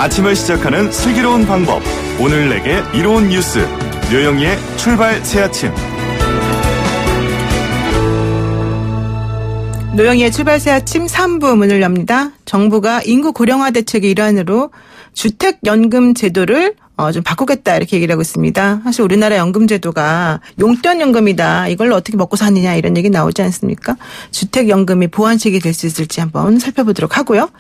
아침을 시작하는 슬기로운 방법. 오늘 내게 이로운 뉴스. 류영희의 출발 새아침. 노영희의 출발 새아침 3부 문을 엽니다. 정부가 인구 고령화 대책의 일환으로 주택연금 제도를 좀 바꾸겠다 이렇게 얘기를 하고 있습니다. 사실 우리나라 연금제도가 용돈연금이다. 이걸로 어떻게 먹고 사느냐 이런 얘기 나오지 않습니까? 주택연금이 보완책이 될 수 있을지 한번 살펴보도록 하고요.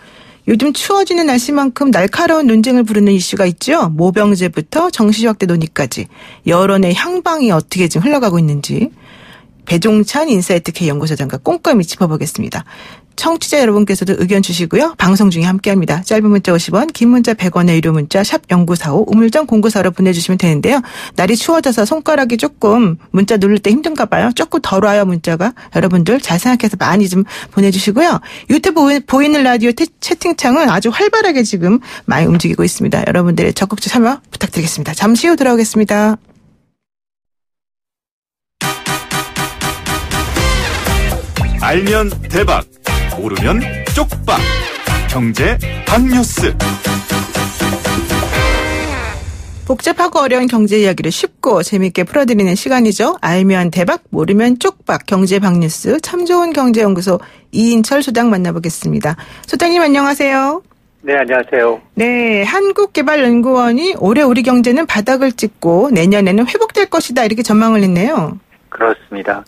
요즘 추워지는 날씨만큼 날카로운 논쟁을 부르는 이슈가 있죠. 모병제부터 정시 확대 논의까지 여론의 향방이 어떻게 지금 흘러가고 있는지 배종찬 인사이트K 연구소장과 꼼꼼히 짚어보겠습니다. 청취자 여러분께서도 의견 주시고요. 방송 중에 함께합니다. 짧은 문자 50원, 긴 문자 100원의 유료 문자 샵 0945 우물정 0945로 보내주시면 되는데요. 날이 추워져서 손가락이 조금 문자 누를 때 힘든가 봐요. 조금 덜 와요 문자가. 여러분들 잘 생각해서 많이 좀 보내주시고요. 유튜브 보이는 라디오 채팅창은 아주 활발하게 지금 많이 움직이고 있습니다. 여러분들의 적극적 참여 부탁드리겠습니다. 잠시 후 돌아오겠습니다. 알면 대박, 모르면 쪽박. 경제 핫뉴스. 복잡하고 어려운 경제 이야기를 쉽고 재미있게 풀어드리는 시간이죠. 알면 대박, 모르면 쪽박. 경제 핫뉴스 참 좋은 경제연구소 이인철 소장 만나보겠습니다. 소장님 안녕하세요. 네, 안녕하세요. 네, 한국개발연구원이 올해 우리 경제는 바닥을 찍고 내년에는 회복될 것이다 이렇게 전망을 했네요. 그렇습니다.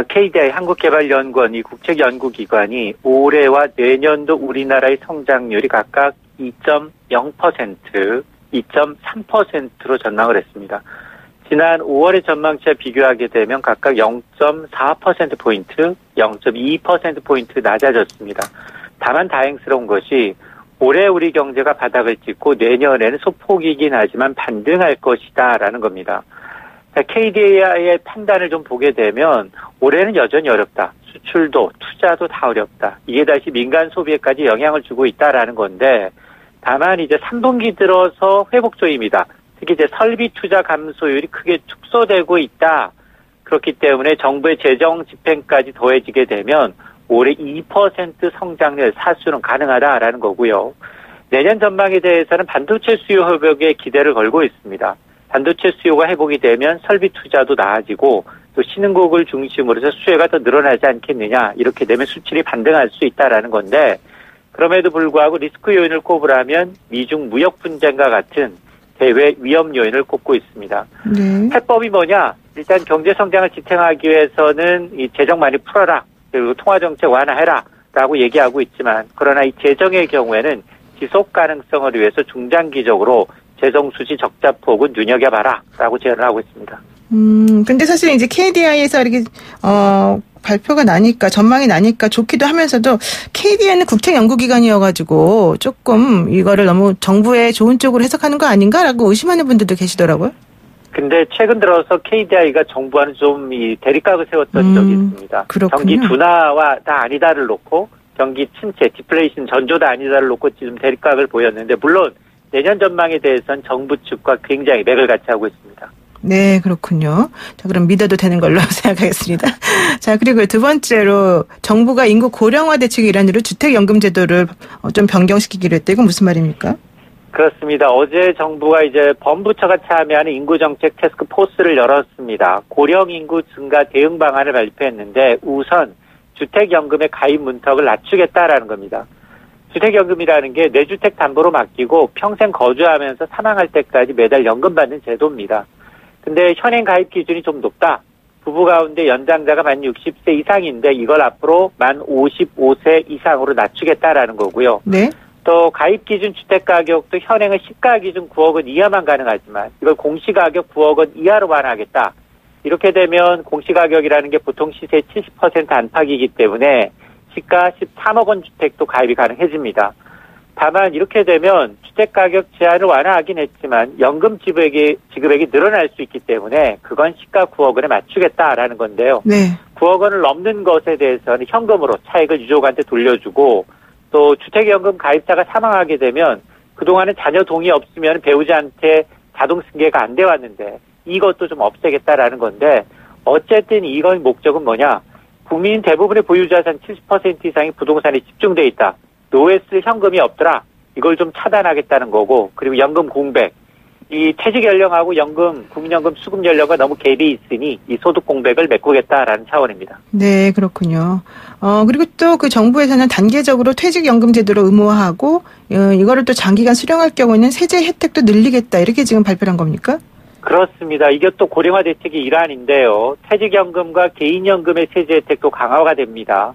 KDI 한국개발연구원 이 국책연구기관이 올해와 내년도 우리나라의 성장률이 각각 2.0%, 2.3%로 전망을 했습니다. 지난 5월의 전망치와 비교하게 되면 각각 0.4%포인트, 0.2%포인트 낮아졌습니다. 다만 다행스러운 것이 올해 우리 경제가 바닥을 찍고 내년에는 소폭이긴 하지만 반등할 것이다라는 겁니다. KDI의 판단을 좀 보게 되면 올해는 여전히 어렵다. 수출도 투자도 다 어렵다. 이게 다시 민간 소비에까지 영향을 주고 있다라는 건데 다만 이제 3분기 들어서 회복조입니다. 특히 이제 설비 투자 감소율이 크게 축소되고 있다. 그렇기 때문에 정부의 재정 집행까지 더해지게 되면 올해 2% 성장률 사수는 가능하다라는 거고요. 내년 전망에 대해서는 반도체 수요 회복에 기대를 걸고 있습니다. 반도체 수요가 회복이 되면 설비 투자도 나아지고 또 신흥국을 중심으로 해서 수요가 더 늘어나지 않겠느냐. 이렇게 되면 수출이 반등할 수 있다라는 건데 그럼에도 불구하고 리스크 요인을 꼽으라면 미중 무역 분쟁과 같은 대외 위험 요인을 꼽고 있습니다. 해법이 뭐냐? 일단 경제 성장을 지탱하기 위해서는 이 재정 많이 풀어라. 그리고 통화정책 완화해라. 라고 얘기하고 있지만 그러나 이 재정의 경우에는 지속 가능성을 위해서 중장기적으로 재정 수지 적자 폭은 눈여겨봐라 라고 제안을 하고 있습니다. 근데 사실 이제 KDI에서 이렇게, 발표가 나니까, 전망이 나니까 좋기도 하면서도 KDI는 국책연구기관이어가지고 조금 이거를 너무 정부의 좋은 쪽으로 해석하는 거 아닌가라고 의심하는 분들도 계시더라고요. 근데 최근 들어서 KDI가 정부와는 좀 이 대립각을 세웠던 적이 있습니다. 그렇군요. 경기 둔화와 다 아니다를 놓고 경기 침체, 디플레이션 전조다 아니다를 놓고 지금 대립각을 보였는데 물론 내년 전망에 대해서는 정부 측과 굉장히 맥을 같이 하고 있습니다. 네, 그렇군요. 자, 그럼 믿어도 되는 걸로 생각하겠습니다. 자, 그리고 두 번째로 정부가 인구 고령화 대책의 일환으로 주택연금 제도를 좀 변경시키기로 했다. 이건 무슨 말입니까? 그렇습니다. 어제 정부가 이제 범부처가 참여하는 인구정책 태스크포스를 열었습니다. 고령 인구 증가 대응 방안을 발표했는데 우선 주택연금의 가입 문턱을 낮추겠다라는 겁니다. 주택연금이라는 게 내 주택 담보로 맡기고 평생 거주하면서 사망할 때까지 매달 연금 받는 제도입니다. 근데 현행 가입 기준이 좀 높다. 부부 가운데 연장자가 만 60세 이상인데 이걸 앞으로 만 55세 이상으로 낮추겠다라는 거고요. 네. 또 가입 기준 주택 가격도 현행은 시가 기준 9억 원 이하만 가능하지만 이걸 공시가격 9억 원 이하로 완화하겠다. 이렇게 되면 공시가격이라는 게 보통 시세의 70% 안팎이기 때문에 시가 13억 원 주택도 가입이 가능해집니다. 다만 이렇게 되면 주택가격 제한을 완화하긴 했지만 연금 지급액이 늘어날 수 있기 때문에 그건 시가 9억 원에 맞추겠다라는 건데요. 네. 9억 원을 넘는 것에 대해서는 현금으로 차익을 유족한테 돌려주고 또 주택연금 가입자가 사망하게 되면 그동안은 자녀 동의 없으면 배우자한테 자동 승계가 안 돼 왔는데 이것도 좀 없애겠다라는 건데 어쨌든 이건 목적은 뭐냐. 국민 대부분의 보유자산 70% 이상이 부동산에 집중돼 있다. 노에 쓸 현금이 없더라. 이걸 좀 차단하겠다는 거고, 그리고 연금 공백. 이 퇴직 연령하고 연금, 국민연금 수급 연령과 너무 갭이 있으니 이 소득 공백을 메꾸겠다라는 차원입니다. 네, 그렇군요. 그리고 또 그 정부에서는 단계적으로 퇴직연금 제도를 의무화하고, 이거를 또 장기간 수령할 경우에는 세제 혜택도 늘리겠다. 이렇게 지금 발표를 한 겁니까? 그렇습니다. 이게 또 고령화 대책의 일환인데요. 퇴직연금과 개인연금의 세제 혜택도 강화가 됩니다.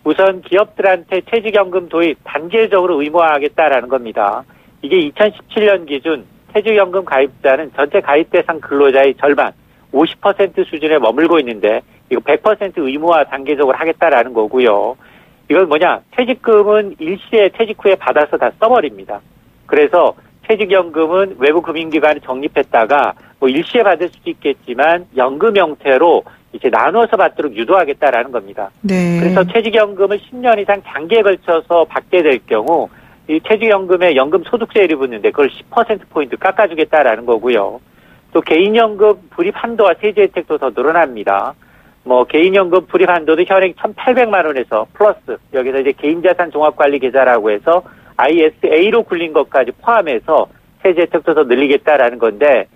우선 기업들한테 퇴직연금 도입 단계적으로 의무화하겠다라는 겁니다. 이게 2017년 기준 퇴직연금 가입자는 전체 가입 대상 근로자의 절반, 50% 수준에 머물고 있는데 이거 100% 의무화 단계적으로 하겠다라는 거고요. 이건 뭐냐? 퇴직금은 일시에 퇴직 후에 받아서 다 써버립니다. 그래서 퇴직연금은 외부 금융기관에 적립했다가 뭐 일시에 받을 수도 있겠지만 연금 형태로 이제 나눠서 받도록 유도하겠다라는 겁니다. 네. 그래서 퇴직연금을 10년 이상 장기에 걸쳐서 받게 될 경우 이 퇴직연금에 연금 소득세율이 붙는데 그걸 10%포인트 깎아주겠다라는 거고요. 또 개인연금 불입 한도와 세제 혜택도 더 늘어납니다. 뭐 개인연금 불입 한도도 현행 1,800만 원에서 플러스 여기서 이제 개인자산 종합관리계좌라고 해서 ISA로 굴린 것까지 포함해서 세제 혜택도 더 늘리겠다라는 건데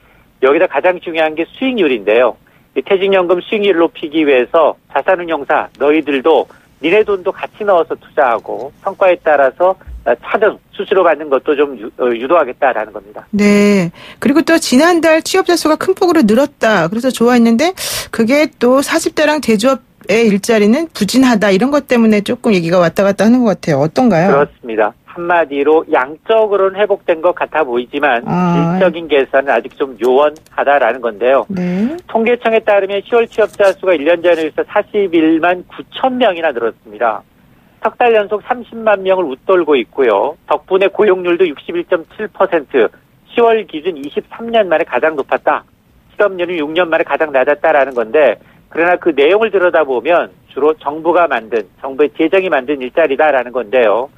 여기다 가장 중요한 게 수익률인데요. 이 퇴직연금 수익률을 높이기 위해서 자산운용사 너희들도 니네 돈도 같이 넣어서 투자하고 성과에 따라서 차등 수수료 받는 것도 좀 유도하겠다라는 겁니다. 네. 그리고 또 지난달 취업자 수가 큰 폭으로 늘었다. 그래서 좋아했는데 그게 또 40대랑 대기업의 일자리는 부진하다. 이런 것 때문에 조금 얘기가 왔다 갔다 하는 것 같아요. 어떤가요? 그렇습니다. 한마디로 양적으로는 회복된 것 같아 보이지만 질적인 계산은 아직 좀 요원하다라는 건데요. 네. 통계청에 따르면 10월 취업자 수가 1년 전에 비해서 41만 9천 명이나 늘었습니다. 석 달 연속 30만 명을 웃돌고 있고요. 덕분에 고용률도 61.7%, 10월 기준 23년 만에 가장 높았다. 실업률은 6년 만에 가장 낮았다라는 건데 그러나 그 내용을 들여다보면 주로 정부의 재정이 만든 일자리다라는 건데요.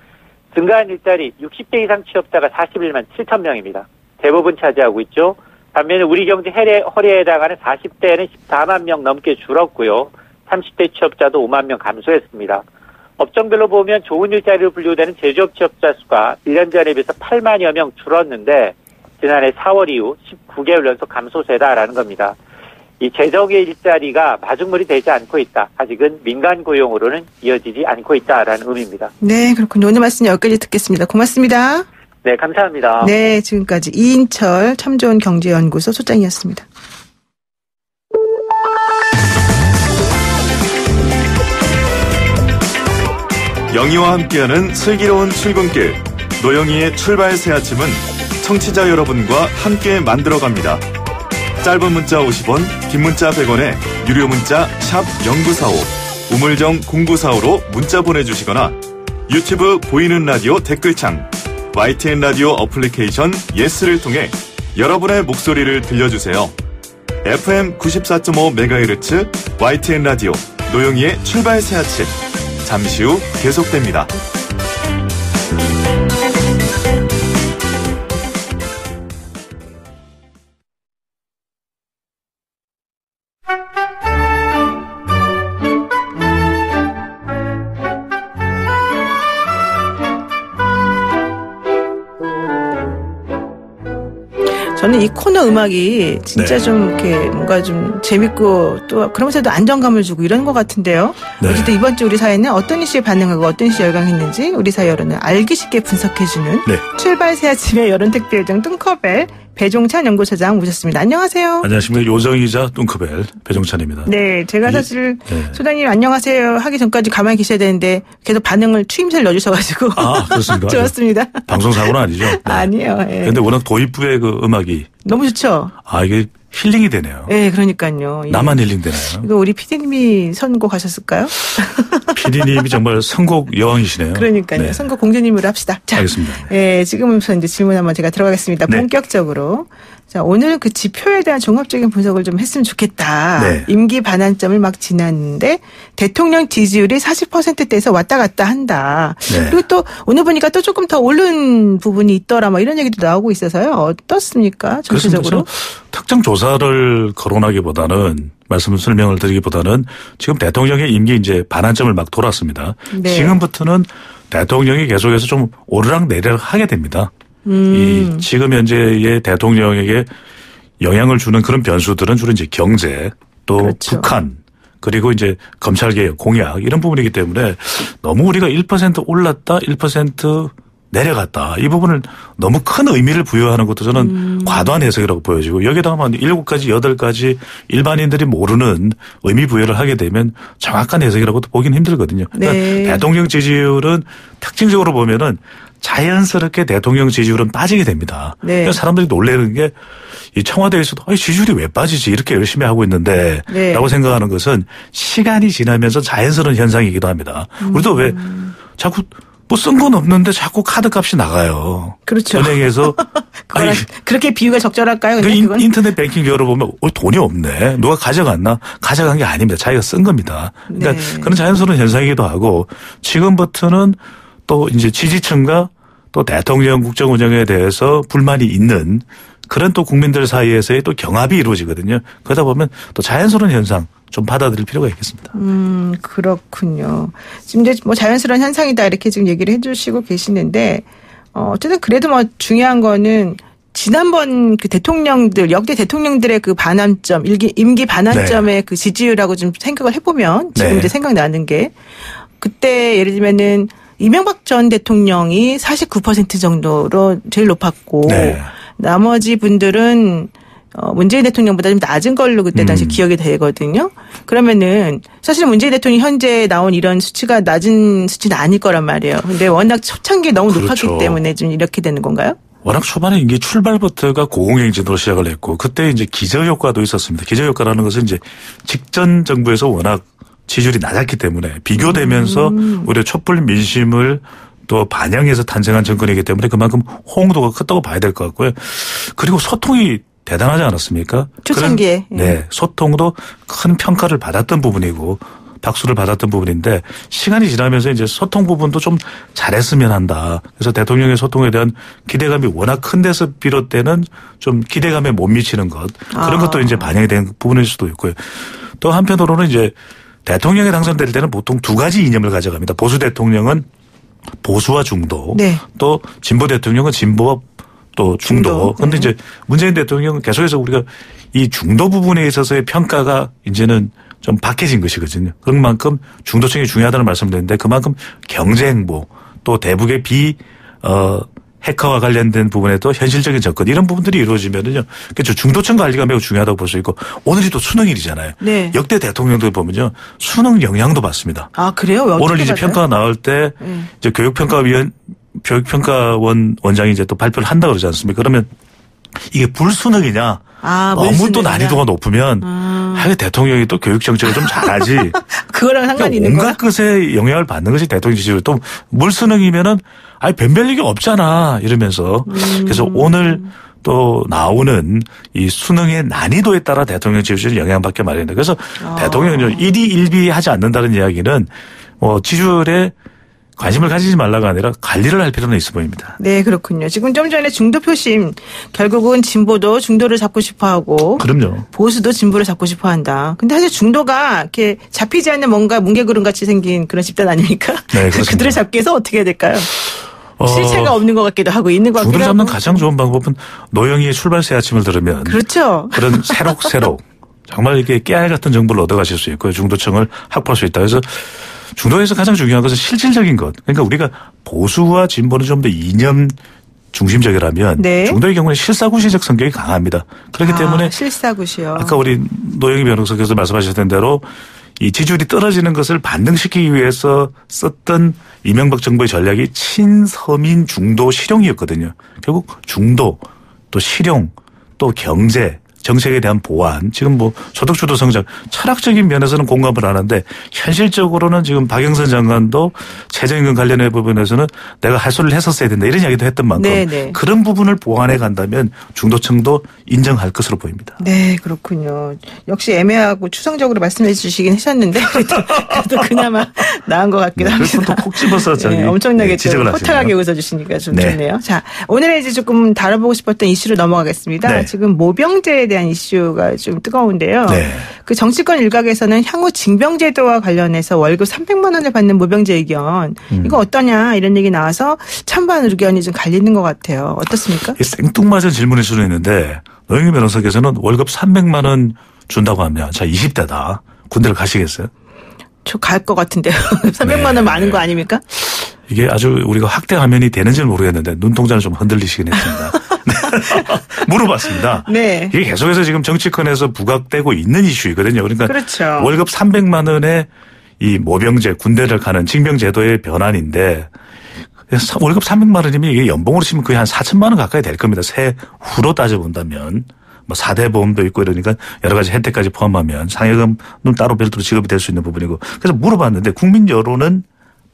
증가한 일자리 60대 이상 취업자가 41만 7천 명입니다. 대부분 차지하고 있죠. 반면에 우리 경제 허리에 해당하는 40대에는 14만 명 넘게 줄었고요. 30대 취업자도 5만 명 감소했습니다. 업종별로 보면 좋은 일자리로 분류되는 제조업 취업자 수가 1년 전에 비해서 8만여 명 줄었는데 지난해 4월 이후 19개월 연속 감소세다라는 겁니다. 이 재정의 일자리가 마중물이 되지 않고 있다. 아직은 민간 고용으로는 이어지지 않고 있다라는 의미입니다. 네, 그렇군요. 오늘 말씀 여기까지 듣겠습니다. 고맙습니다. 네, 감사합니다. 네, 지금까지 이인철 참 좋은 경제연구소 소장이었습니다. 영희와 함께하는 슬기로운 출근길 노영희의 출발 새 아침은 청취자 여러분과 함께 만들어갑니다. 짧은 문자 50원, 긴 문자 100원에 유료 문자 샵 0945, 우물정 0945로 문자 보내주시거나 유튜브 보이는 라디오 댓글창, YTN 라디오 어플리케이션 예스를 통해 여러분의 목소리를 들려주세요. FM 94.5MHz YTN 라디오 노영희의 출발 새 아침 잠시 후 계속됩니다. 저는 이 코너 음악이 진짜 네. 좀 이렇게 뭔가 좀 재밌고 또 그러면서도 안정감을 주고 이런 것 같은데요. 네. 어쨌든 이번 주 우리 사회는 어떤 이슈에 반응하고 어떤 이슈에 열광했는지 우리 사회 여론을 알기 쉽게 분석해주는 네. 출발 새 아침의 여론 택배 요정 뚱커벨 배종찬 연구소장 모셨습니다. 안녕하세요. 안녕하십니까. 요정이자 뚱크벨 배종찬입니다. 네, 제가 사실 네. 소장님 안녕하세요 하기 전까지 가만히 계셔야 되는데 계속 반응을 추임새를 넣어주셔가지고 아, 그렇습니까? 좋았습니다. 방송사고는 아니죠? 네. 아니에요. 그런데 워낙 도입부의 그 음악이 너무 좋죠. 이게 힐링이 되네요. 네, 그러니까요. 나만 힐링 되나요? 이거 우리 PD님이 선곡하셨을까요? PD님이 정말 선곡 여왕이시네요. 그러니까요. 네. 선곡 공주님으로 합시다. 자, 알겠습니다. 네, 지금부터 이제 질문 한번 제가 들어가겠습니다. 네. 본격적으로. 자, 오늘 그 지표에 대한 종합적인 분석을 좀 했으면 좋겠다. 네. 임기 반환점을 막 지났는데 대통령 지지율이 40%대에서 왔다 갔다 한다. 네. 그리고 또 오늘 보니까 또 조금 더 오른 부분이 있더라. 뭐 이런 얘기도 나오고 있어서요. 어떻습니까? 전체적으로. 특정 조사를 거론하기보다는 말씀을 설명을 드리기보다는 지금 대통령의 임기 이제 반환점을 막 돌았습니다. 네. 지금부터는 대통령이 계속해서 좀 오르락내리락 하게 됩니다. 이 지금 현재의 대통령에게 영향을 주는 그런 변수들은 주로 이제 경제 또 그렇죠. 북한 그리고 이제 검찰개혁 공약 이런 부분이기 때문에 너무 우리가 1% 올랐다 1% 내려갔다. 이 부분을 너무 큰 의미를 부여하는 것도 저는 과도한 해석이라고 보여지고 여기다가 7가지 8가지 일반인들이 모르는 의미 부여를 하게 되면 정확한 해석이라고도 보기는 힘들거든요. 그러니까 네. 대통령 지지율은 특징적으로 보면은 자연스럽게 대통령 지지율은 빠지게 됩니다. 네. 그러니까 사람들이 놀라는 게 이 청와대에서도 지지율이 왜 빠지지 이렇게 열심히 하고 있는데 네. 라고 생각하는 것은 시간이 지나면서 자연스러운 현상이기도 합니다. 우리도 왜 자꾸 뭐 쓴 건 없는데 자꾸 카드 값이 나가요. 그렇죠. 은행에서 그렇게 비유가 적절할까요? 근데 그건? 인터넷 뱅킹 열어보면 돈이 없네. 누가 가져갔나? 가져간 게 아닙니다. 자기가 쓴 겁니다. 그러니까 네. 그런 자연스러운 현상이기도 하고 지금부터는 또 이제 지지층과 또 대통령 국정 운영에 대해서 불만이 있는 그런 또 국민들 사이에서의 또 경합이 이루어지거든요. 그러다 보면 또 자연스러운 현상 좀 받아들일 필요가 있겠습니다. 그렇군요. 지금 이제 뭐 자연스러운 현상이다 이렇게 지금 얘기를 해주시고 계시는데 어쨌든 그래도 뭐 중요한 거는 지난번 그 대통령들 역대 대통령들의 그 반환점 임기 반환점의 네. 그 지지율하고 좀 생각을 해보면 지금 네. 이제 생각나는 게 그때 예를 들면은 이명박 전 대통령이 49% 정도로 제일 높았고 네. 나머지 분들은 문재인 대통령보다 좀 낮은 걸로 그때 당시 기억이 되거든요. 그러면은 사실 문재인 대통령이 현재 나온 이런 수치가 낮은 수치는 아닐 거란 말이에요. 근데 워낙 초창기에 너무 그렇죠. 높았기 때문에 좀 이렇게 되는 건가요? 워낙 초반에 이게 출발부터가 고공행진으로 시작을 했고 그때 이제 기저효과도 있었습니다. 기저효과라는 것은 이제 직전 정부에서 워낙 지지율이 낮았기 때문에 비교되면서 오히려 촛불 민심을 또 반영해서 탄생한 정권이기 때문에 그만큼 호응도가 컸다고 봐야 될 것 같고요. 그리고 소통이 대단하지 않았습니까? 초창기에. 네. 소통도 큰 평가를 받았던 부분이고 박수를 받았던 부분인데 시간이 지나면서 이제 소통 부분도 좀 잘했으면 한다. 그래서 대통령의 소통에 대한 기대감이 워낙 큰 데서 비롯되는 좀 기대감에 못 미치는 것. 그런 것도 이제 반영이 된 부분일 수도 있고요. 또 한편으로는 이제 대통령이 당선될 때는 보통 2가지 이념을 가져갑니다. 보수 대통령은 보수와 중도. 네. 또 진보 대통령은 진보와 또 중도. 그런데 네. 이제 문재인 대통령은 계속해서 우리가 이 중도 부분에 있어서의 평가가 이제는 좀 박해진 것이거든요. 그만큼 중도층이 중요하다는 말씀을 드렸는데 그만큼 경제행보 또 대북의 해커와 관련된 부분에도 현실적인 접근 이런 부분들이 이루어지면은요. 그렇죠. 중도층 관리가 매우 중요하다고 볼 수 있고 오늘이 또 수능일이잖아요. 네. 역대 대통령들 보면요. 수능 영향도 받습니다. 아, 그래요? 오늘 이제 평가가 나올 때 이제 교육평가원 원장이 이제 또 발표를 한다 그러지 않습니까? 그러면 이게 불수능이냐? 너무 또 난이도가 높으면 대통령이 또 교육 정책을 좀 잘하지. 그거랑 상관이 있는 거야? 온갖 것에 영향을 받는 것이 대통령 지지율. 또 물수능이면은 변별 얘기 없잖아 이러면서 그래서 오늘 또 나오는 이 수능의 난이도에 따라 대통령 지지율이 영향받게 마련이다. 그래서 대통령이 일희 일비하지 않는다는 이야기는 지지율에 관심을 가지지 말라가 아니라 관리를 할 필요는 있어 보입니다. 네, 그렇군요. 지금 좀 전에 중도 표심 결국은 진보도 중도를 잡고 싶어 하고 그럼요. 보수도 진보를 잡고 싶어 한다. 근데 사실 중도가 이렇게 잡히지 않는 뭔가 뭉게구름 같이 생긴 그런 집단 아닙니까? 네, 그렇습니다. 그들을 잡기 위해서 어떻게 해야 될까요? 실체가 없는 것 같기도 하고 있는 것 같기도 중도를 하고. 잡는 가장 좋은 방법은 노영희의 출발새 아침을 들으면 그렇죠. 그런 새록새록 정말 이렇게 깨알 같은 정보를 얻어가실 수 있고요. 중도층을 확보할 수 있다. 그래서 중도에서 가장 중요한 것은 실질적인 것. 그러니까 우리가 보수와 진보는 좀 더 이념 중심적이라면 네. 중도의 경우는 실사구시적 성격이 강합니다. 그렇기 때문에 실사구시요. 아까 우리 노영희 변호사께서 말씀하셨던 대로 이 지지율이 떨어지는 것을 반등시키기 위해서 썼던 이명박 정부의 전략이 친서민 중도 실용이었거든요. 결국 중도 또 실용 또 경제 정책에 대한 보완, 지금 뭐 소득주도 성장, 철학적인 면에서는 공감을 하는데 현실적으로는 지금 박영선 장관도 최저임금 관련의 부분에서는 내가 할 소리를 했었어야 된다 이런 이야기도 했던 만큼 네네. 그런 부분을 보완해 간다면 중도층도 인정할 것으로 보입니다. 네, 그렇군요. 역시 애매하고 추상적으로 말씀해 주시긴 하셨는데 그래도 그나마 나은 것 같기도 합니다. 그래서 또 콕 집어서 저기 엄청나게 지적을 하시네요. 허탈하게 웃어주시니까 좀 네. 좋네요. 자, 오늘 이제 조금 다뤄보고 싶었던 이슈로 넘어가겠습니다. 네. 지금 모병제에 대한 대한 이슈가 좀 뜨거운데요. 네. 그 정치권 일각에서는 향후 징병제도와 관련해서 월급 300만 원을 받는 모병제 의견 이거 어떠냐 이런 얘기 나와서 찬반 의견이 좀 갈리는 것 같아요. 어떻습니까? 생뚱맞은 질문일 수는 있는데 노영희 변호사께서는 월급 300만 원 준다고 하면 자 20대다. 군대를 가시겠어요? 저 갈 것 같은데요. 300만 원 많은 거 아닙니까? 이게 아주 우리가 확대 화면이 되는지는 모르겠는데 눈동자는 좀 흔들리시긴 했습니다. 물어봤습니다. 네. 이게 계속해서 지금 정치권에서 부각되고 있는 이슈이거든요. 그러니까 그렇죠. 월급 300만 원의 이 모병제 군대를 가는 징병제도의 변환인데 월급 300만 원이면 이게 연봉으로 치면 거의 한 4천만 원 가까이 될 겁니다. 세후로 따져본다면. 뭐 4대 보험도 있고 이러니까 여러 가지 혜택까지 포함하면 상여금은 따로 별도로 지급이 될 수 있는 부분이고 그래서 물어봤는데 국민 여론은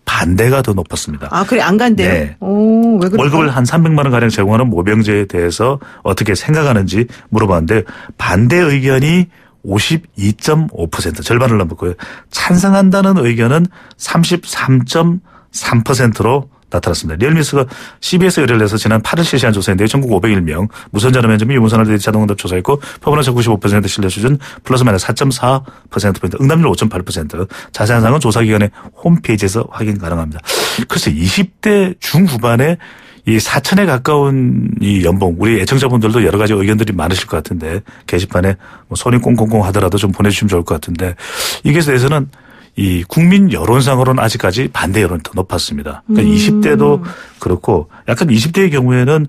반대가 더 높았습니다. 아, 그래 안 간대요? 네. 오, 왜 그럴까요? 월급을 한 300만 원 가량 제공하는 모병제에 대해서 어떻게 생각하는지 물어봤는데 반대 의견이 52.5% 절반을 넘었고요. 찬성한다는 의견은 33.3%로 나타났습니다. 리얼미스가 CBS 의뢰를 해서 지난 8일 실시한 조사인데요. 전국 501명, 무선전화 면접이 유무선화를 대해 자동응답 조사했고 표본오차 95% 신뢰 수준 플러스 마이너스 4.4%포인트, 응답률 5.8%. 자세한 사항은 조사기관의 홈페이지에서 확인 가능합니다. 그래서 20대 중후반에 이 4천에 가까운 이 연봉, 우리 애청자분들도 여러 가지 의견들이 많으실 것 같은데 게시판에 뭐 손이 꽁꽁꽁 하더라도 좀 보내주시면 좋을 것 같은데 이게 대해서는 이 국민 여론상으로는 아직까지 반대 여론이 더 높았습니다. 그러니까 20대도 그렇고 약간 20대의 경우에는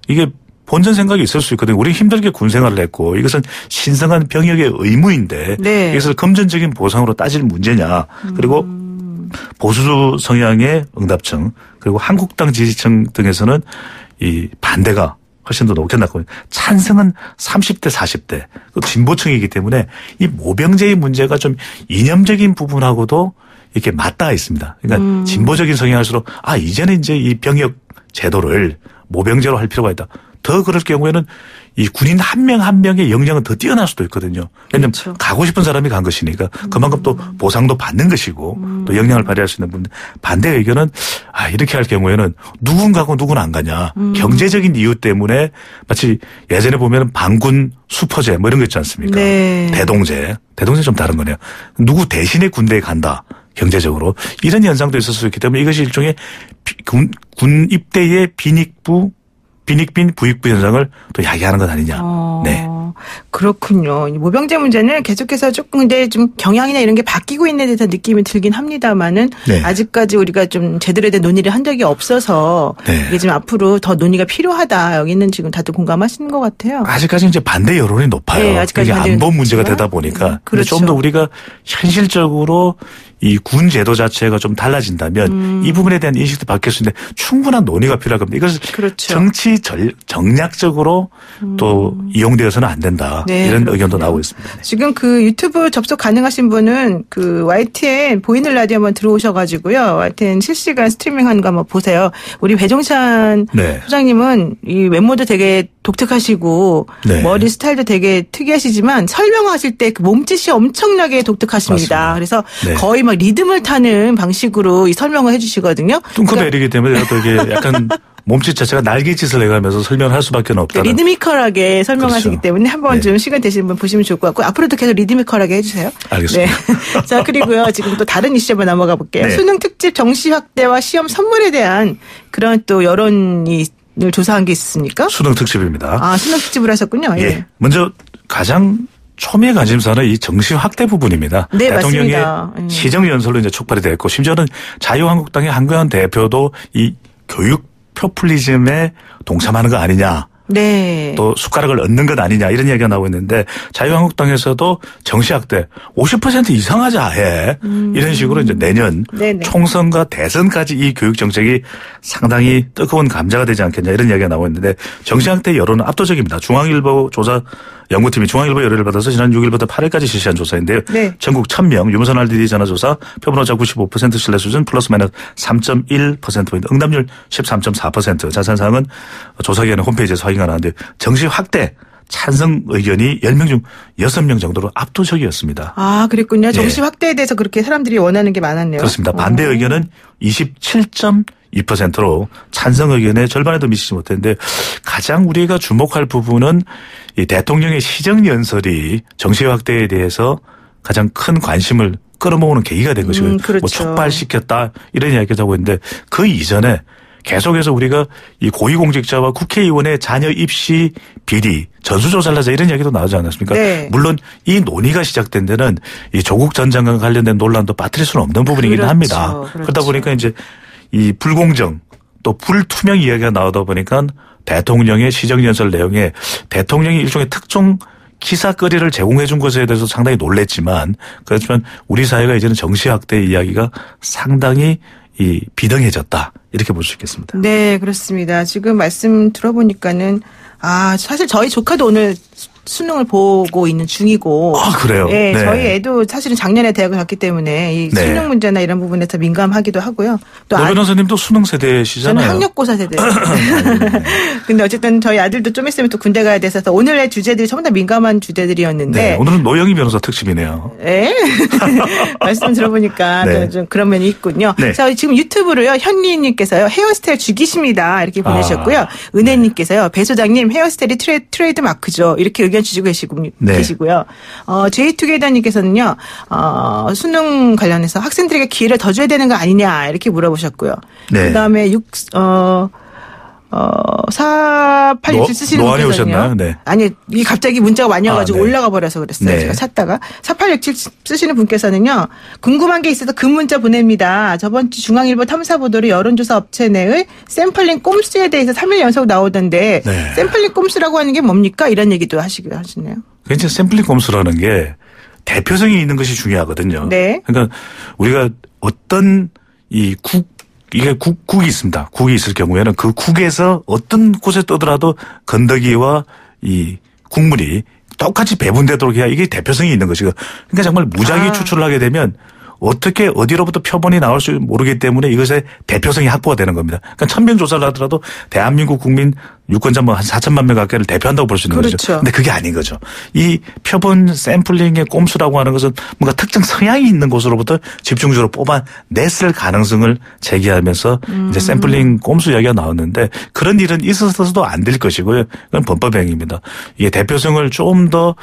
이게 본전 생각이 있을 수 있거든요. 우리 힘들게 군 생활을 했고 이것은 신성한 병역의 의무인데 네. 이것을 금전적인 보상으로 따질 문제냐. 그리고 보수 성향의 응답층 그리고 한국당 지지층 등에서는 이 반대가 훨씬 더 높겠나고 찬성은 30대 40대 진보층이기 때문에 이 모병제의 문제가 좀 이념적인 부분하고도 이렇게 맞닿아 있습니다. 그러니까 진보적인 성향일수록 이제는 이제 이 병역 제도를 모병제로 할 필요가 있다. 더 그럴 경우에는 이 군인 한 명 한 명의 역량은 더 뛰어날 수도 있거든요. 왜냐하면 그렇죠. 가고 싶은 사람이 간 것이니까 그만큼 또 보상도 받는 것이고 또 역량을 발휘할 수 있는 부분. 반대 의견은 이렇게 할 경우에는 누군 가고 누군 안 가냐. 경제적인 이유 때문에 마치 예전에 보면 반군 수포제 뭐 이런 거 있지 않습니까? 네. 대동제 좀 다른 거네요. 누구 대신에 군대에 간다. 경제적으로. 이런 현상도 있을 수 있기 때문에 이것이 일종의 군 입대의 빈익빈 부익부 현상을 또 야기하는 것 아니냐. 네. 그렇군요. 이 모병제 문제는 계속해서 조금 근데 좀 경향이나 이런 게 바뀌고 있는 듯한 느낌이 들긴 합니다만은 네. 아직까지 우리가 좀 제대로 된 논의를 한 적이 없어서 네. 이게 좀 앞으로 더 논의가 필요하다. 여기는 지금 다들 공감하시는 것 같아요. 아직까지 이제 반대 여론이 높아요. 네, 아직까지 이게 반대 안보 문제가 높지만. 되다 보니까. 그렇죠. 좀 더 우리가 현실적으로 이 군 제도 자체가 좀 달라진다면 이 부분에 대한 인식도 바뀔 수 있는데 충분한 논의가 필요할 겁니다. 이것을 그렇죠. 정치 정략적으로 또 이용되어서는 안 된다. 네, 이런 그렇군요. 의견도 나오고 있습니다. 네. 지금 그 유튜브 접속 가능하신 분은 그 YTN 보이는 라디오 한번 들어오셔가지고요. YTN 실시간 스트리밍하는 거 한번 보세요. 우리 배종찬 네. 소장님은 이 외모도 되게 독특하시고 네. 머리 스타일도 되게 특이하시지만 설명하실 때 그 몸짓이 엄청나게 독특하십니다. 맞습니다. 그래서 네. 거의 막 리듬을 타는 방식으로 이 설명을 해주시거든요. 뚱커벨이기 때문에 제가 또 이게 약간 몸짓 자체가 날개짓을 해가면서 설명을 할 수밖에 없다는. 리드미컬하게 설명하시기 그렇죠. 때문에 한번 네. 좀 시간 되시는 분 보시면 좋을 것 같고 앞으로도 계속 리드미컬하게 해주세요. 알겠습니다. 네. 자 그리고요 지금 또 다른 이슈 한번 넘어가 볼게요. 네. 수능 특집 정시 확대와 시험 선물에 대한 그런 또 여론을 조사한 게 있습니까? 수능 특집입니다. 수능 특집을 하셨군요. 예. 먼저 가장 초미의 관심사는 이 정시 확대 부분입니다. 네, 대통령의 맞습니다. 시정 연설로 이제 촉발이 됐고 심지어는 자유한국당의 한교안 대표도 이 교육 포퓰리즘에 동참하는 거 아니냐. 네. 또 숟가락을 얹는 것 아니냐 이런 이야기가 나오고 있는데 자유한국당에서도 정시 확대 50% 이상 하자 해. 이런 식으로 이제 내년 네네. 총선과 대선까지 이 교육 정책이 상당히 뜨거운 감자가 되지 않겠냐 이런 이야기가 나오고 있는데 정시 확대 여론은 압도적입니다. 중앙일보 조사 연구팀이 중앙일보 의뢰를 받아서 지난 6일부터 8일까지 실시한 조사인데요. 네. 전국 1000명 유무선 RDD 전화조사 표본오차 95% 신뢰 수준 플러스 마이너스 3.1%포인트 응답률 13.4%. 자세한 사항은 조사기관의 홈페이지에서 확인 가능한데 정시 확대 찬성 의견이 10명 중 6명 정도로 압도적이었습니다. 그랬군요. 정시 예. 확대에 대해서 그렇게 사람들이 원하는 게 많았네요. 그렇습니다. 반대 의견은 27.6% 2%로 찬성 의견의 절반에도 미치지 못했는데 가장 우리가 주목할 부분은 이 대통령의 시정연설이 정치 확대에 대해서 가장 큰 관심을 끌어모으는 계기가 된 것이고요. 그렇죠. 뭐 촉발시켰다 이런 이야기도 하고 있는데 그 이전에 계속해서 우리가 이 고위공직자와 국회의원의 자녀 입시 비리 전수조사를 하자 이런 이야기도 나오지 않았습니까? 네. 물론 이 논의가 시작된 데는 이 조국 전 장관 관련된 논란도 빠뜨릴 수는 없는 부분이긴 그렇죠. 합니다. 그렇죠. 그러다 보니까 이제 이 불공정 또 불투명 이야기가 나오다 보니까 대통령의 시정연설 내용에 대통령이 일종의 특종 기사거리를 제공해 준 것에 대해서 상당히 놀랬지만 그렇지만 우리 사회가 이제는 정치 확대 이야기가 상당히 이 비등해졌다 이렇게 볼 수 있겠습니다. 네, 그렇습니다. 지금 말씀 들어보니까는 사실 저희 조카도 오늘 수능을 보고 있는 중이고. 아, 그래요? 네, 네. 저희 애도 사실은 작년에 대학을 갔기 때문에 이 네. 수능 문제나 이런 부분에서 민감하기도 하고요. 또 노 변호사님도 수능 세대시잖아요. 저는 학력고사 세대. 근데 어쨌든 저희 아들도 좀 있으면 또 군대 가야 돼서 오늘의 주제들이 전부 다 민감한 주제들이었는데. 네, 오늘은 노영희 변호사 특집이네요. 네. 말씀 들어보니까 네. 좀 그런 면이 있군요. 네. 자, 지금 유튜브로요. 현리님께서요. 헤어스타일 죽이십니다. 이렇게 보내셨고요. 은혜님께서요. 배 소장님 헤어스타일이 트레이드 마크죠. 이렇게 의견 주시고 네. 계시고요. 제이투게더님께서는요. 수능 관련해서 학생들에게 기회를 더 줘야 되는 거 아니냐 이렇게 물어보셨고요. 네. 그다음에 4867 쓰시는 노안이 분께서는요. 오셨나요? 네. 아니, 이게 갑자기 문자가 많이 와가지고 네. 올라가 버려서 그랬어요. 네. 제가 찾다가. 4867 쓰시는 분께서는요. 궁금한 게 있어서 그 문자 보냅니다. 저번 주 중앙일보 탐사보도로 여론조사 업체 내의 샘플링 꼼수에 대해서 3일 연속 나오던데 네. 샘플링 꼼수라고 하는 게 뭡니까? 이런 얘기도 하시네요. 그러니까 샘플링 꼼수라는 게 대표성이 있는 것이 중요하거든요. 네. 그러니까 우리가 어떤 국이 있습니다. 국이 있을 경우에는 그 국에서 어떤 곳에 떠더라도 건더기와 이 국물이 똑같이 배분되도록 해야 이게 대표성이 있는 것이고 그러니까 정말 무작위 추출을 하게 되면 어떻게 어디로부터 표본이 나올 줄 모르기 때문에 이것의 대표성이 확보가 되는 겁니다. 그러니까 1000명 조사를 하더라도 대한민국 국민 유권자 뭐 한 4천만 명 가까이를 대표한다고 볼 수 있는 그렇죠. 거죠. 근데 그게 아닌 거죠. 이 표본 샘플링의 꼼수라고 하는 것은 뭔가 특정 성향이 있는 곳으로부터 집중적으로 뽑아냈을 가능성을 제기하면서 이제 샘플링 꼼수 이야기가 나왔는데 그런 일은 있어서도 안 될 것이고요. 그건 범법행위입니다. 이게 대표성을 좀 더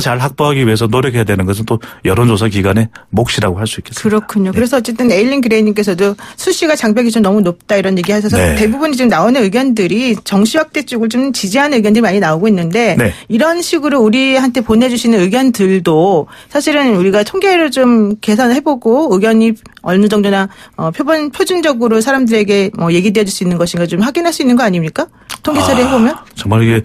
잘 확보하기 위해서 노력해야 되는 것은 또 여론조사 기관의 몫이라고 할 수 있겠습니다. 그렇군요. 네. 그래서 어쨌든 에일린 그레이님께서도 수시가 장벽이 좀 너무 높다 이런 얘기 하셔서 네. 대부분 지금 나오는 의견들이 정시 확대 쪽을 좀 지지하는 의견들이 많이 나오고 있는데 네. 이런 식으로 우리한테 보내주시는 의견들도 사실은 우리가 통계를 좀 계산을 해보고 의견이 어느 정도나 표준적으로 사람들에게 얘기되어 줄 수 있는 것인가 좀 확인할 수 있는 거 아닙니까? 통계 처리해보면? 정말 이게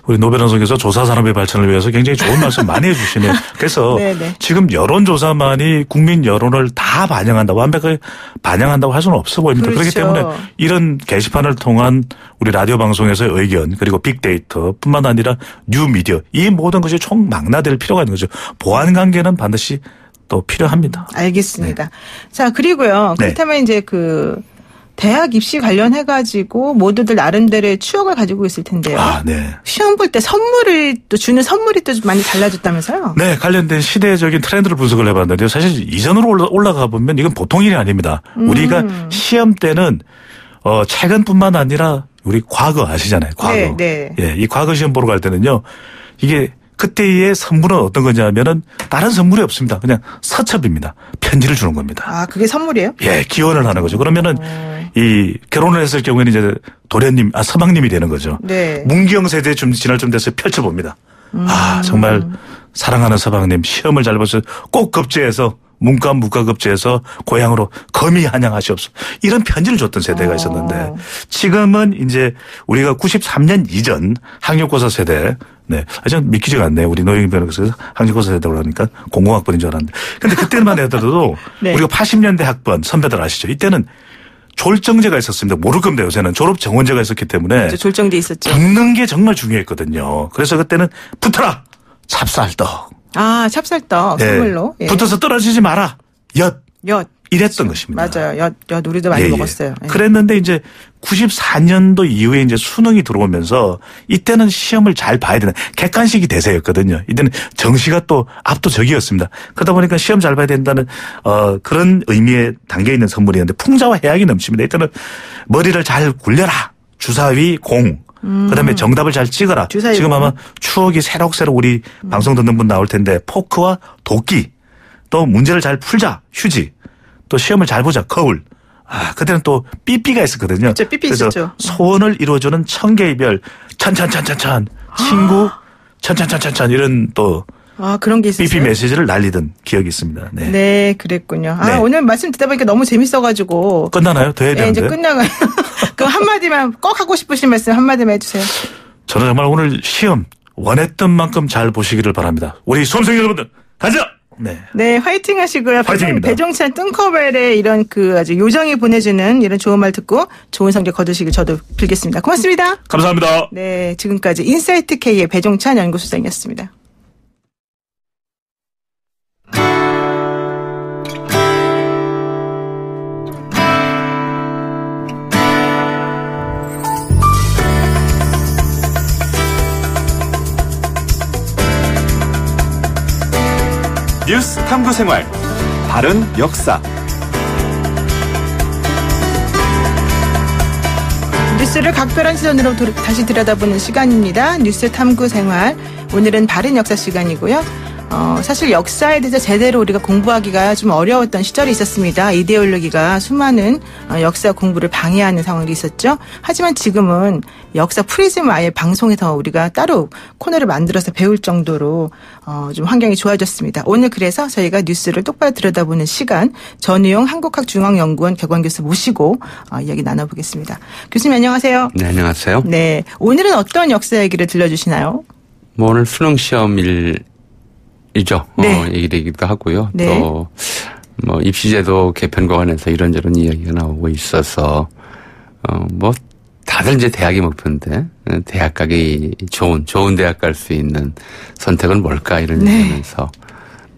우리 노 변호사께서 조사 산업의 발전을 위해서 굉장히 좋은 말씀 많이 해주시네요. 그래서 네네. 지금 여론조사만이 국민 여론을 다 반영한다고 완벽하게 반영한다고 할 수는 없어 보입니다. 그렇죠. 그렇기 때문에 이런 게시판을 통한 우리 라디오 방송에서의 의견 그리고 빅데이터뿐만 아니라 뉴미디어 이 모든 것이 총망라될 필요가 있는 거죠. 보안 관계는 반드시 또 필요합니다. 알겠습니다. 네. 자, 그리고요. 네. 그렇다면 이제 대학 입시 관련해가지고 모두들 나름대로의 추억을 가지고 있을 텐데요. 네. 시험 볼 때 주는 선물이 또 많이 달라졌다면서요? 네, 관련된 시대적인 트렌드를 분석을 해봤는데요. 사실 이전으로 올라가 보면 이건 보통 일이 아닙니다. 우리가 시험 때는 최근뿐만 아니라 우리 과거 아시잖아요. 과거. 네. 예, 이 과거 시험 보러 갈 때는요. 이게 그때의 선물은 어떤 거냐면은 다른 선물이 없습니다. 그냥 서첩입니다. 편지를 주는 겁니다. 아, 그게 선물이에요? 예, 기원을 하는 거죠. 그러면은 이 결혼을 했을 경우에는 이제 도련님, 서방님이 되는 거죠. 네. 문경 세대 좀 지날 좀 돼서 펼쳐봅니다. 정말 사랑하는 서방님 시험을 잘 보셔서 꼭 급제해서 문과 급제해서 고향으로 거미 한양하시옵소서. 이런 편지를 줬던 세대가 있었는데 지금은 이제 우리가 93년 이전 학력고사 세대 네. 전 믿기지가 않네요. 우리 노영희 변호사께서 학력고사 세대라고 그러니까 공공학번인 줄 알았는데. 근데 그때만 해도 네. 우리가 80년대 학번 선배들 아시죠? 이때는 졸정제가 있었습니다. 모를 겁니다. 요새는 졸업 정원제가 있었기 때문에 졸정제 있었죠. 붙는 게 정말 중요했거든요. 그래서 그때는 붙어라. 찹쌀떡. 아, 찹쌀떡 선물로. 예. 붙어서 떨어지지 마라. 엿. 이랬던 것입니다. 맞아요. 엿 우리도 많이 먹었어요. 예. 그랬는데 이제 94년도 이후에 이제 수능이 들어오면서 이때는 시험을 잘 봐야 되는 객관식이 대세였거든요. 이때는 정시가 또 압도적이었습니다. 그러다 보니까 시험 잘 봐야 된다는 그런 의미에 담겨 있는 선물이었는데 풍자와 해악이 넘칩니다. 이때는 머리를 잘 굴려라. 주사위 공. 그다음에 정답을 잘 찍어라. 지금 아마 추억이 새록새록 우리 방송 듣는 분 나올 텐데 포크와 도끼. 또 문제를 잘 풀자. 휴지. 또 시험을 잘 보자. 거울. 그때는 또 삐삐가 있었거든요. 그렇죠. 삐삐 그래서 있었죠. 소원을 이루어주는 천개의 별. 찬찬찬찬찬. 친구. 찬찬찬찬찬. 이런 또. 그런 게 있었어요. 삐삐 메시지를 날리던 기억이 있습니다. 네. 네, 그랬군요. 네. 오늘 말씀 듣다 보니까 너무 재밌어가지고. 끝나나요? 더 해야 되는데. 네, 이제 끝나가요. 그럼 한마디만 꼭 하고 싶으신 말씀 한마디만 해주세요. 저는 정말 오늘 시험 원했던 만큼 잘 보시기를 바랍니다. 우리 수험생 여러분들 가자! 네. 네, 화이팅 하시고요. 화이팅입니다. 배종찬 뜬커벨의 이런 아주 요정이 보내주는 이런 좋은 말 듣고 좋은 성적 거두시길 저도 빌겠습니다. 고맙습니다. 감사합니다. 네, 지금까지 인사이트 K의 배종찬 연구소장이었습니다. 뉴스 탐구 생활. 바른 역사. 뉴스를 각별한 시선으로 다시 들여다보는 시간입니다. 뉴스 탐구 생활. 오늘은 바른 역사 시간이고요. 사실 역사에 대해서 제대로 우리가 공부하기가 좀 어려웠던 시절이 있었습니다. 이데올로기가 수많은 역사 공부를 방해하는 상황도 있었죠. 하지만 지금은 역사 프리즘 아예 방송에서 우리가 따로 코너를 만들어서 배울 정도로 좀 환경이 좋아졌습니다. 오늘 그래서 저희가 뉴스를 똑바로 들여다보는 시간, 전우용 한국학중앙연구원 객관교수 모시고 이야기 나눠보겠습니다. 교수님 안녕하세요. 네, 안녕하세요. 네, 오늘은 어떤 역사 얘기를 들려주시나요? 오늘 수능 시험이죠. 네. 얘기되기도 하고요. 네. 또 입시제도 개편과 관해서 이런저런 이야기가 나오고 있어서 다들 이제 대학이 목표인데 대학 가기 좋은 대학 갈 수 있는 선택은 뭘까 이런 네. 얘기하면서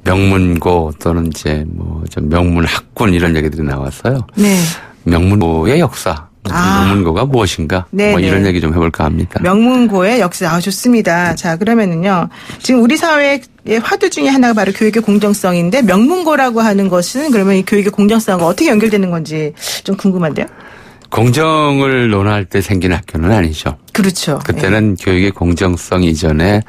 명문고 또는 이제 좀 명문학군 이런 얘기들이 나왔어요. 네. 명문고의 역사. 명문고가 무엇인가? 이런 얘기 좀 해볼까 합니다. 명문고의 역사. 좋습니다. 자, 그러면은요. 지금 우리 사회의 화두 중에 하나가 바로 교육의 공정성인데 명문고라고 하는 것은 그러면 이 교육의 공정성과 어떻게 연결되는 건지 좀 궁금한데요. 공정을 논할 때 생긴 학교는 아니죠. 그렇죠. 그때는 교육의 공정성 이전에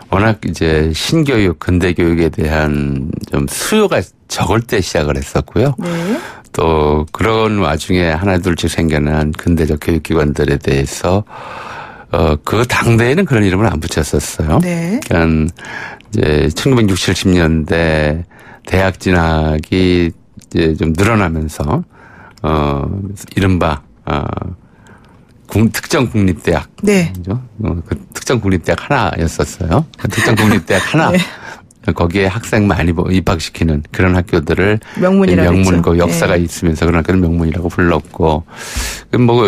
워낙 이제 신교육, 근대 교육에 대한 좀 수요가 적을 때 시작을 했었고요. 네. 또 그런 와중에 하나둘씩 생겨난 근대적 교육기관들에 대해서 그 당대에는 그런 이름을 안 붙였었어요. 네. 그러니까 이제 1960, 70년대 대학 진학이 이제 좀 늘어나면서 이른바 특정 국립대학. 네. 그 특정 국립대학 하나였었어요. 그 특정 국립대학 하나. 네. 거기에 학생 많이 입학시키는 그런 학교들을 명문고 역사가 있으면서 그런 학교를 명문이라고 불렀고,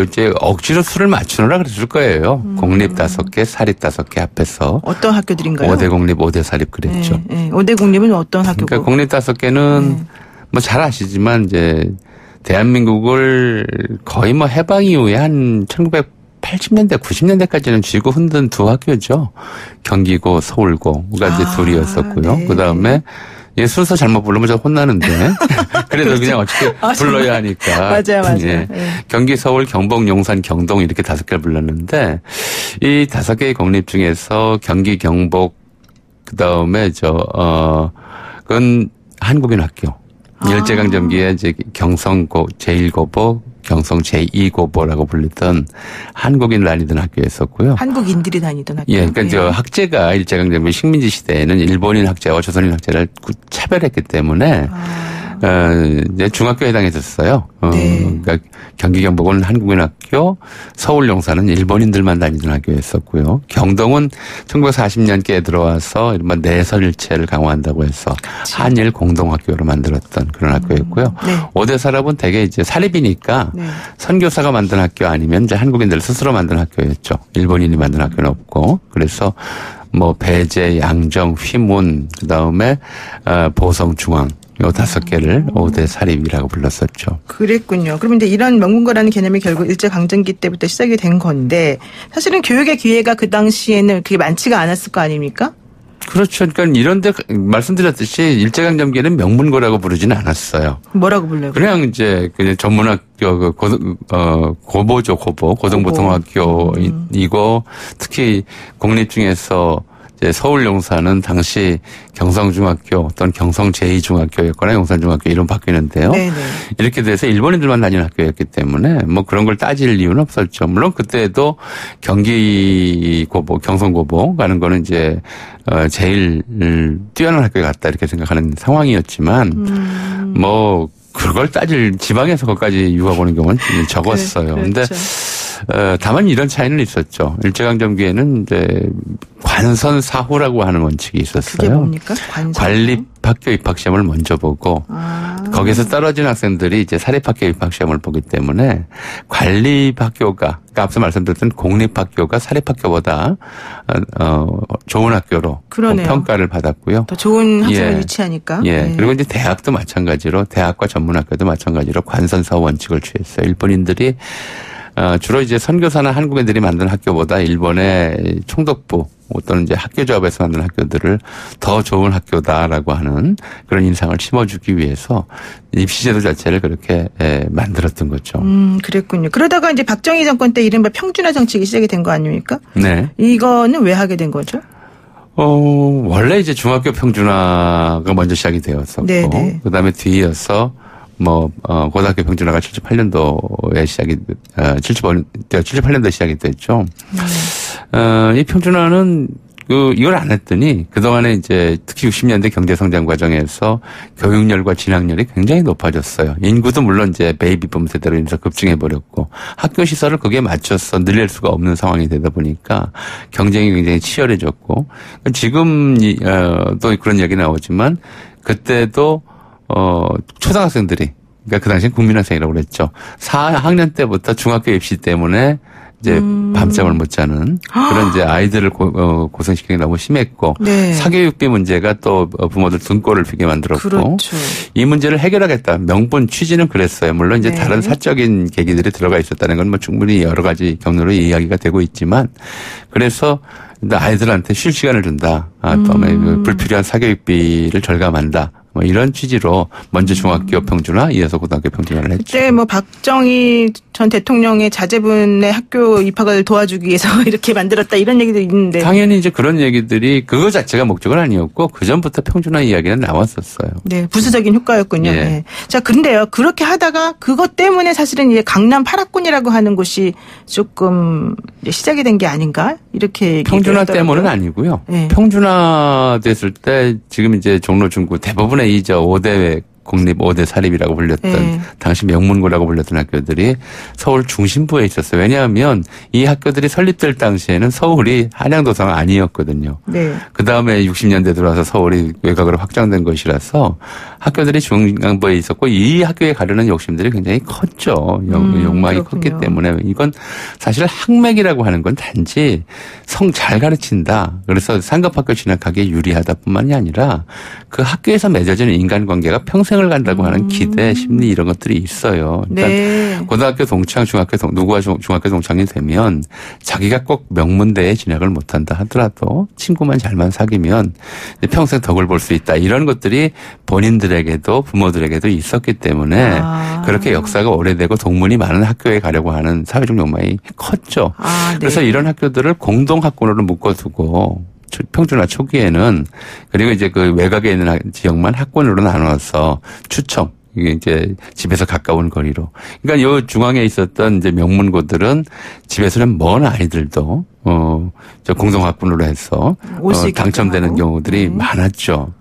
이제 억지로 수를 맞추느라 그랬을 거예요. 공립 5개, 사립 5개 합해서. 어떤 학교들인가요? 5대 공립, 5대 사립 그랬죠. 네. 5대 공립은 어떤 학교고? 그러니까 공립 5개는 잘 아시지만 이제 대한민국을 거의 해방 이후에 한 1980년대, 90년대까지는 쥐고 흔든 두 학교죠. 경기고, 서울고가 이제 둘이었었고요. 네. 그 다음에 순서 잘못 부르면 저 혼나는데. 그래도 그렇죠. 그냥 어떻게 불러야 하니까. 맞아요. 예. 네. 경기, 서울, 경북, 용산, 경동 이렇게 5개를 불렀는데 이 5개의 공립 중에서 경기, 경북, 그 다음에 그건 한국인 학교. 일제강점기에 이제 경성고 제1고보, 경성 제2고보라고 불리던 한국인 다니던 학교였었고요. 한국인들이 다니던 학교. 예, 그러니까 학제가 일제강점기 식민지 시대에는 일본인 학제와 조선인 학제를 차별했기 때문에 이제 중학교에 해당했었어요. 네. 그러니까 경기 경북은 한국인 학교, 서울 용산은 일본인들만 다니던 학교였었고요. 경동은 1940년대에 들어와서 이른바 내설일체를 강화한다고 해서 그치. 한일 공동학교로 만들었던 그런 학교였고요. 네. 5대 사립은 대개 이제 사립이니까 네. 선교사가 만든 학교 아니면 이제 한국인들 스스로 만든 학교였죠. 일본인이 만든 학교는 없고. 그래서 배제, 양정, 휘문, 그다음에 보성중앙 요 5개를 5대 사립이라고 불렀었죠. 그랬군요. 그럼 이제 이런 명문고라는 개념이 결국 일제강점기 때부터 시작이 된 건데 사실은 교육의 기회가 그 당시에는 그게 많지가 않았을 거 아닙니까? 그렇죠. 그러니까 이런데 말씀드렸듯이 일제강점기에는 명문고라고 부르지는 않았어요. 뭐라고 불러요? 그냥 이제 그냥 전문학교 고보죠, 고보. 고등보통학교이고 특히 공립 중에서 이제 서울 용산은 당시 경성중학교 또는 경성제2중학교였거나 용산중학교 이름 바뀌는데요. 네네. 이렇게 돼서 일본인들만 다니는 학교였기 때문에 뭐 그런 걸 따질 이유는 없었죠. 물론 그때도 경기고보, 경성고보 가는 거는 이제 제일 뛰어난 학교에 갔다 이렇게 생각하는 상황이었지만 뭐 그걸 따질 지방에서 거기까지 유학 오는 경우는 적었어요. 그런데 다만 이런 차이는 있었죠. 일제강점기에는 이제 관선사후라고 하는 원칙이 있었어요. 그게 뭡니까? 관립학교 입학시험을 먼저 보고 거기서 떨어진 학생들이 이제 사립학교 입학시험을 보기 때문에 관립학교가 그러니까 앞서 말씀드렸던 공립학교가 사립학교보다 좋은 학교로 평가를 받았고요. 더 좋은 학생을 유치하니까. 예. 그리고 이제 대학도 마찬가지로 대학과 전문학교도 마찬가지로 관선사후 원칙을 취했어요. 일본인들이 주로 이제 선교사나 한국인들이 만든 학교보다 일본의 총독부 또는 이제 학교조합에서 만든 학교들을 더 좋은 학교다라고 하는 그런 인상을 심어주기 위해서 입시제도 자체를 그렇게 만들었던 거죠. 그랬군요. 그러다가 이제 박정희 정권 때 이른바 평준화 정책이 시작이 된 거 아닙니까? 네. 이거는 왜 하게 된 거죠? 원래 이제 중학교 평준화가 먼저 시작이 되었었고, 네네. 그 다음에 뒤이어서 고등학교 평준화가 78년도에 시작이, 78년도에 시작이 됐죠. 이 평준화는 이걸 안 했더니 그동안에 이제 특히 60년대 경제성장 과정에서 교육열과 진학열이 굉장히 높아졌어요. 인구도 물론 이제 베이비붐 세대로 인해서 급증해버렸고 학교 시설을 거기에 맞춰서 늘릴 수가 없는 상황이 되다 보니까 경쟁이 굉장히 치열해졌고 지금, 또 그런 얘기 나오지만 그때도 초등학생들이 그러니까 그 당시엔 국민학생이라고 그랬죠. 4학년 때부터 중학교 입시 때문에 이제 밤잠을 못 자는 그런 이제 아이들을 고생시키는 게 너무 심했고 네. 사교육비 문제가 또 부모들 등골을 휘게 만들었고 그렇죠. 이 문제를 해결하겠다. 명분 취지는 그랬어요. 물론 이제 네. 다른 사적인 계기들이 들어가 있었다는 건 뭐 충분히 여러 가지 경로로 이야기가 되고 있지만 그래서 아이들한테 쉴 시간을 준다. 다음에 그 불필요한 사교육비를 절감한다. 뭐 이런 취지로 먼저 중학교 평준화, 이어서 고등학교 평준화를 했죠. 그때 뭐 박정희 전 대통령의 자제분의 학교 입학을 도와주기 위해서 이렇게 만들었다 이런 얘기도 있는데. 당연히 이제 그런 얘기들이 그거 자체가 목적은 아니었고 그 전부터 평준화 이야기는 나왔었어요. 네, 부수적인 효과였군요. 예. 네. 자, 근데요. 그렇게 하다가 그것 때문에 사실은 이제 강남 8학군이라고 하는 곳이 조금 시작이 된 게 아닌가? 이렇게 평준화 때문은 아니고요. 네. 평준화 됐을 때 지금 이제 종로 중구 대부분의 이 5대 공립 5대 사립이라고 불렸던 당시 명문고라고 불렸던 학교들이 서울 중심부에 있었어요. 왜냐하면 이 학교들이 설립될 당시에는 서울이 한양도서가 아니었거든요. 네. 그다음에 60년대 들어와서 서울이 외곽으로 확장된 것이라서 학교들이 중앙부에 있었고 이 학교에 가려는 욕심들이 굉장히 컸죠. 욕망이 컸기 때문에 이건 사실 학맥이라고 하는 건 단지 성 잘 가르친다. 그래서 상급학교 진학하기에 유리하다 뿐만이 아니라 그 학교에서 맺어지는 인간관계가 평생을 간다고 하는 기대, 심리 이런 것들이 있어요. 그러니까 네. 고등학교 동창, 누구가 중학교 동창이 되면 자기가 꼭 명문대에 진학을 못한다 하더라도 친구만 잘만 사귀면 평생 덕을 볼 수 있다. 이런 것들이 본인들에게도 부모들에게도 있었기 때문에 그렇게 역사가 오래되고 동문이 많은 학교에 가려고 하는 사회적 욕망이 컸죠. 네. 그래서 이런 학교들을 공동학군으로 묶어두고 평준화 초기에는 그리고 이제 그 외곽에 있는 지역만 학군으로 나눠서 추첨 이게 이제 집에서 가까운 거리로 그러니까 요 중앙에 있었던 이제 명문고들은 집에서는 먼 아이들도 저 공동학군으로 해서 당첨되는 경우들이 많았죠.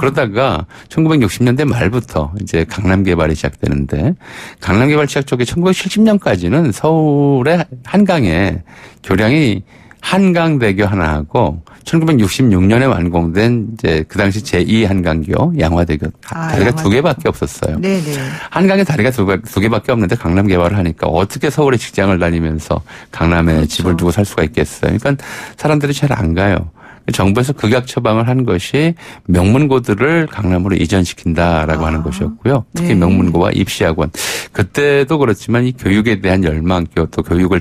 그러다가 1960년대 말부터 이제 강남 개발이 시작되는데 강남 개발 시작 쪽에 1970년까지는 서울의 한강에 교량이 한강대교 하나하고 1966년에 완공된 이제 그 당시 제2 한강교 양화대교 다리가 2개밖에 없었어요. 네네. 한강에 다리가 2개밖에 없는데 강남 개발을 하니까 어떻게 서울에 직장을 다니면서 강남에 그렇죠. 집을 두고 살 수가 있겠어요. 그러니까 사람들이 잘 안 가요. 정부에서 극약 처방을 한 것이 명문고들을 강남으로 이전시킨다라고 하는 것이었고요. 특히 네. 명문고와 입시학원. 그때도 그렇지만 이 교육에 대한 열망, 또 교육을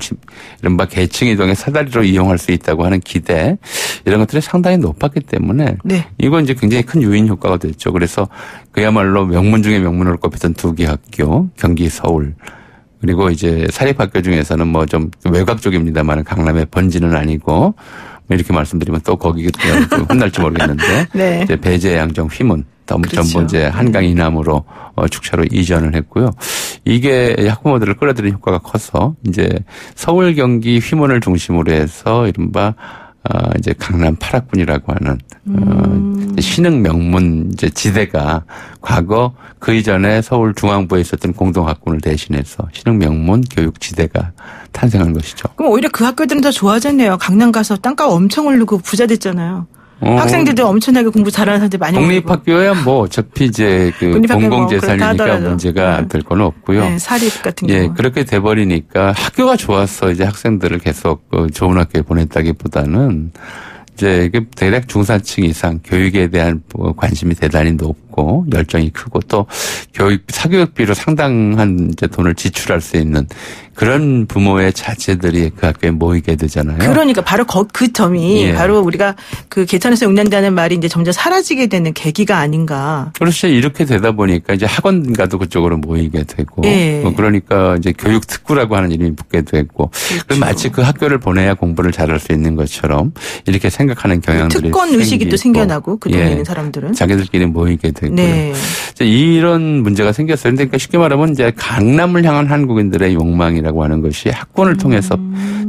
이른바 계층 이동의 사다리로 이용할 수 있다고 하는 기대 이런 것들이 상당히 높았기 때문에 네. 이건 이제 굉장히 큰 유인 효과가 됐죠. 그래서 그야말로 명문 중에 명문으로 꼽히던 두 개 학교, 경기, 서울. 그리고 이제 사립학교 중에서는 뭐 좀 외곽 쪽입니다만 강남의 번지는 아니고 이렇게 말씀드리면 또 거기 혼날지 모르겠는데 네. 이제 배재, 양정, 휘문 전부 그렇죠. 이제 한강 이남으로 축차로 이전을 했고요. 이게 학부모들을 끌어들이는 효과가 커서 이제 서울, 경기, 휘문을 중심으로 해서 이른바 이제 강남 8학군이라고 하는 신흥 명문 이제 지대가 과거 그 이전에 서울 중앙부에 있었던 공동학군을 대신해서 신흥 명문 교육 지대가 탄생한 것이죠. 그럼 오히려 그 학교들은 더 좋아졌네요. 강남 가서 땅값 엄청 오르고 부자 됐잖아요. 학생들도 엄청나게 공부 잘하는 사람들 많이 오고. 공립학교야 뭐 어차피 이제 그 공공재산이니까 문제가 될 건 없고요. 네, 사립 같은 예, 경우. 그렇게 돼버리니까 학교가 좋아서 이제 학생들을 계속 좋은 학교에 보냈다기보다는 이제 대략 중산층 이상 교육에 대한 관심이 대단히 높고 열정이 크고 또 사교육비로 상당한 이제 돈을 지출할 수 있는 그런 부모의 자제들이 그 학교에 모이게 되잖아요. 그러니까 바로 그 점이 예. 바로 우리가 그 개천에서 용난다는 말이 이제 점점 사라지게 되는 계기가 아닌가. 그렇죠. 이렇게 되다 보니까 이제 학원가도 그쪽으로 모이게 되고, 예. 그러니까 이제 교육 특구라고 하는 이름이 붙게 되고, 그렇죠. 마치 그 학교를 보내야 공부를 잘할 수 있는 것처럼 이렇게 생각하는 경향들이 특권 의식이 또 생겨나고 그 동네에 예. 있는 사람들은. 자기들끼리 모이게 되고요. 네. 이제 이런 문제가 생겼어요. 그러니까 쉽게 말하면 이제 강남을 향한 한국인들의 욕망이라고 하는 것이 학군을 통해서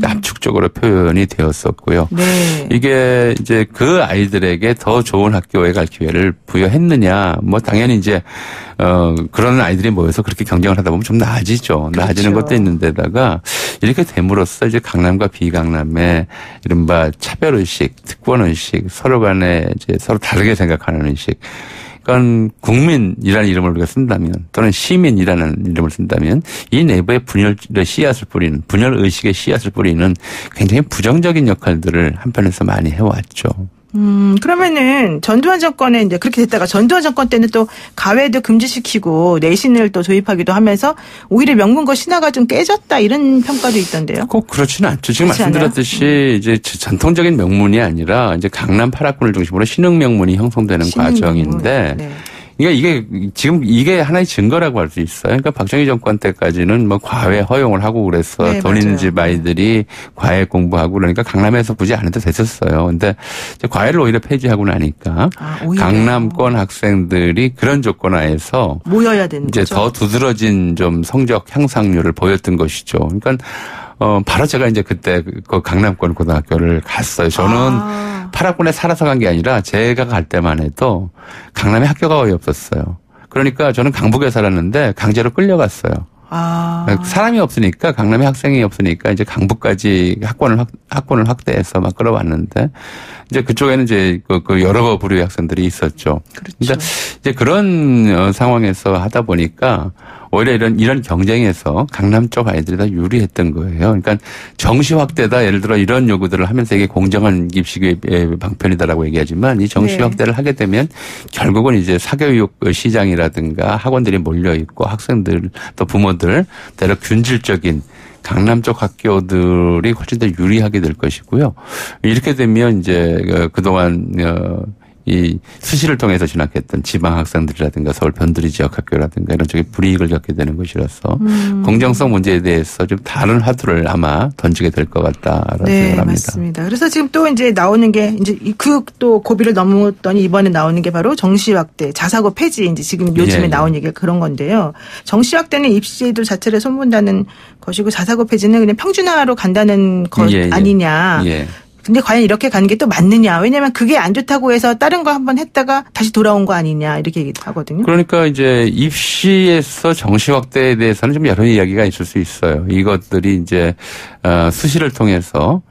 압축적으로 표현이 되었었고요. 네. 이게 이제 그 아이들에게 더 좋은 학교에 갈 기회를 부여했느냐. 뭐 당연히 이제 그런 아이들이 모여서 그렇게 경쟁을 하다 보면 좀 나아지죠. 나아지는 그렇죠. 것도 있는데다가 이렇게 됨으로써 이제 강남과 비강남의 이른바 차별의식, 특권의식, 서로 간에 이제 서로 다르게 생각하는 의식. 그러니까 국민이라는 이름을 우리가 쓴다면 또는 시민이라는 이름을 쓴다면 이 내부에 분열의 씨앗을 뿌리는 분열 의식의 씨앗을 뿌리는 굉장히 부정적인 역할들을 한편에서 많이 해왔죠. 그러면은 전두환 정권에 이제 그렇게 됐다가 전두환 정권 때는 또 가외도 금지시키고 내신을 또 도입하기도 하면서 오히려 명문고 신화가 좀 깨졌다 이런 평가도 있던데요. 꼭 그렇지는 않죠. 지금 그렇지 말씀드렸듯이 이제 전통적인 명문이 아니라 이제 강남 8학군을 중심으로 신흥 명문이 형성되는 과정인데 네. 그러니까 이게 지금 이게 하나의 증거라고 할 수 있어요. 그러니까 박정희 정권 때까지는 뭐 과외 허용을 하고 그래서 네, 돈 있는 맞아요. 집 아이들이 과외 공부하고 그러니까 강남에서 굳이 안 해도 됐었어요. 근데 이제 과외를 오히려 폐지하고 나니까 오히려. 강남권 학생들이 그런 조건 하에서 모여야 되는 이제 거죠. 더 두드러진 좀 성적 향상률을 보였던 것이죠. 그러니까 바로 제가 이제 그때 그 강남권 고등학교를 갔어요. 저는 8학군에 살아서 간 게 아니라 제가 갈 때만 해도 강남에 학교가 거의 없었어요. 그러니까 저는 강북에 살았는데 강제로 끌려갔어요. 사람이 없으니까 강남에 학생이 없으니까 이제 강북까지 학권을 확대해서 막 끌어왔는데 이제 그쪽에는 이제 그 여러 부류의 학생들이 있었죠. 그렇죠. 그러니까 이제 그런 상황에서 하다 보니까 오히려 이런 경쟁에서 강남 쪽 아이들이 더 유리했던 거예요. 그러니까 정시 확대다 예를 들어 이런 요구들을 하면서 이게 공정한 입시의 방편이다라고 얘기하지만 이 정시 네. 확대를 하게 되면 결국은 이제 사교육 시장이라든가 학원들이 몰려 있고 학생들 또 부모들 대략 균질적인 강남 쪽 학교들이 훨씬 더 유리하게 될 것이고요. 이렇게 되면 이제 그동안 이 수시를 통해서 진학했던 지방 학생들이라든가 서울 변두리 지역 학교라든가 이런 쪽에 불이익을 겪게 되는 것이라서 공정성 문제에 대해서 좀 다른 화두를 아마 던지게 될 것 같다라는 네, 생각을 합니다. 맞습니다. 그래서 지금 또 이제 나오는 게 이제 그 또 고비를 넘었더니 이번에 나오는 게 바로 정시 확대, 자사고 폐지 이제 지금 요즘에 예, 예. 나온 얘기가 그런 건데요. 정시 확대는 입시제도 자체를 손본다는 것이고 자사고 폐지는 그냥 평준화로 간다는 것 예, 예. 아니냐. 예. 근데 과연 이렇게 가는 게 또 맞느냐. 왜냐하면 그게 안 좋다고 해서 다른 거 한번 했다가 다시 돌아온 거 아니냐. 이렇게 얘기하거든요. 그러니까 이제 입시에서 정시 확대에 대해서는 좀 여러 이야기가 있을 수 있어요. 이것들이 이제 수시를 통해서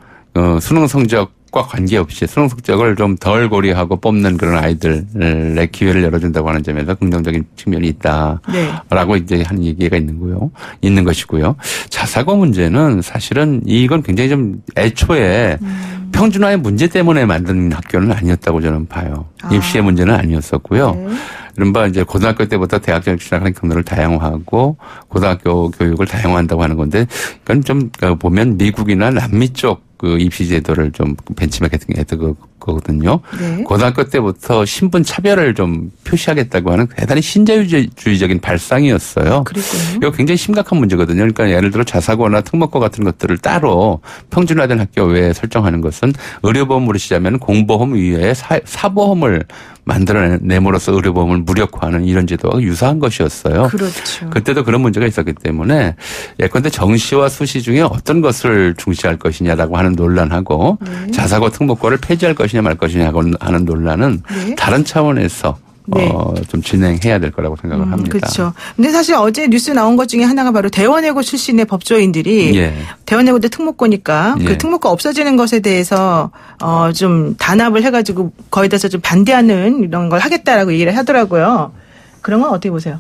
수능 성적 성적과 관계없이 수능 성적을 좀 덜 고려하고 뽑는 그런 아이들의 기회를 열어준다고 하는 점에서 긍정적인 측면이 있다라고 네. 이제 하는 얘기가 있는 것이고요. 자사고 문제는 사실은 이건 굉장히 좀 애초에 평준화의 문제 때문에 만든 학교는 아니었다고 저는 봐요. 입시의 문제는 아니었었고요. 네. 이른바 이제 고등학교 때부터 대학 진학하는 경로를 다양화하고 고등학교 교육을 다양화한다고 하는 건데, 그건 좀 보면 미국이나 남미 쪽 그 입시 제도를 좀 벤치마킹했던 거거든요. 네. 고등학교 때부터 신분 차별을 좀 표시하겠다고 하는 대단히 신자유주의적인 발상이었어요. 그랬군요. 이거 굉장히 심각한 문제거든요. 그러니까 예를 들어 자사고나 특목고 같은 것들을 따로 평준화된 학교 외에 설정하는 것은 의료보험으로 시작하면 공보험 이외에 사보험을 만들어내므로써 의료보험을 무력화하는 이런 제도와 유사한 것이었어요. 그렇죠. 그때도 그런 문제가 있었기 때문에 예컨대 정시와 수시 중에 어떤 것을 중시할 것이냐라고 하는 논란하고 네. 자사고 특목고를 폐지할 것이냐 말 것이냐 하는 논란은 네. 다른 차원에서 네. 좀 진행해야 될 거라고 생각을 합니다. 그렇죠. 근데 사실 어제 뉴스 나온 것 중에 하나가 바로 대원외고 출신의 법조인들이 예. 대원외고도 특목고니까 예. 그 특목고 없어지는 것에 대해서 좀 단합을 해가지고 거의 다서 좀 반대하는 이런 걸 하겠다라고 얘기를 하더라고요. 그런 건 어떻게 보세요?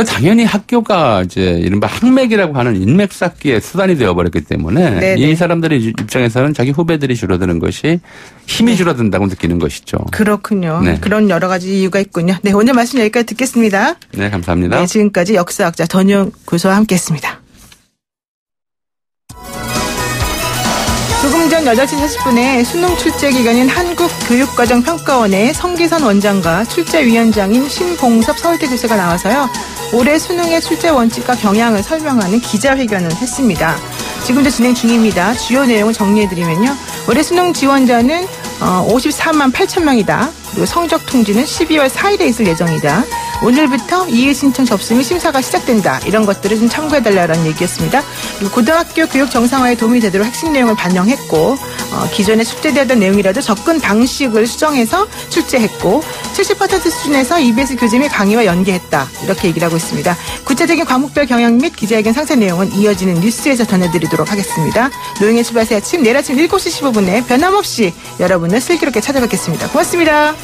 당연히 학교가 이제 이른바 학맥이라고 하는 인맥 쌓기의 수단이 되어버렸기 때문에 네네. 이 사람들의 입장에서는 자기 후배들이 줄어드는 것이 힘이 줄어든다고 느끼는 것이죠. 그렇군요. 네. 그런 여러 가지 이유가 있군요. 네, 오늘 말씀 여기까지 듣겠습니다. 네, 감사합니다. 네, 지금까지 역사학자 전용 교수와 함께했습니다. 조금 전 8시 40분에 수능 출제 기관인 한국교육과정평가원의 성기선 원장과 출제위원장인 신봉섭 서울대 교수가 나와서요. 올해 수능의 출제 원칙과 경향을 설명하는 기자회견을 했습니다. 지금도 진행 중입니다. 주요 내용을 정리해드리면요. 올해 수능 지원자는 54만 8천 명이다. 그리고 성적 통지는 12월 4일에 있을 예정이다. 오늘부터 이의 신청 접수 및 심사가 시작된다. 이런 것들을 좀 참고해달라는 얘기였습니다. 그리고 고등학교 교육 정상화에 도움이 되도록 핵심 내용을 반영했고 기존에 출제되었던 내용이라도 접근 방식을 수정해서 출제했고 70% 수준에서 EBS 교재 및 강의와 연계했다. 이렇게 얘기를 하고 있습니다. 구체적인 과목별 경향 및 기자회견 상세 내용은 이어지는 뉴스에서 전해드리도록 하겠습니다. 노영의 출발새 아침 내일 아침 7시 15분에 변함없이 여러분을 슬기롭게 찾아뵙겠습니다. 고맙습니다.